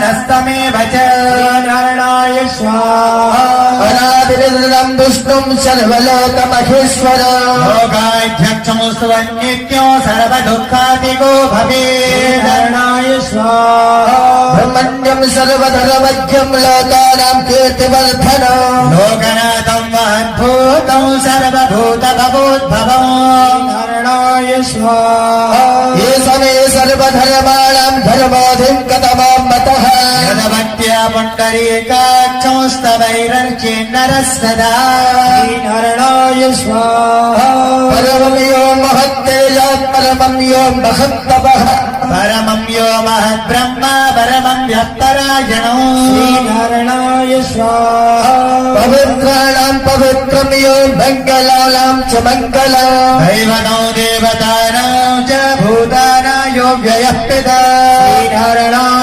नस्तमेव च नारायणाय स्वाहा अनादिर्दं विष्णुं सर्वलोकमहेश्वरो लोकाध्यक्षमुस्तवन्नित्यो सर्वदुःखातिको भवेत् नारायणाय स्वाहा ब्रह्मण्यं सर्वधर्मज्ञं लोकानां कीर्तिवर्धनो लोकनाथं महद्भूतं सर्वभूतभवोद्भवम् नारायणाय स्वाहा ये समे सर्वधर्माणां धर्माधिकतमां मतः यदभक्त्या पुण्डरीकाक्षंस्तवैरर्चिन्नरः सदा नारायणाय स्वाहा परमं यो महत्तेजात् परमं यो महत्तपः परमं यो महद्ब्रह्म परमं व्यक्तराजनो नारायणाय स्वाहा पवित्राणां पवित्रं यो मङ्गलानां च मङ्गलम् दैवतो देवतानां च भूतानां यो व्ययः पिता नारायणाय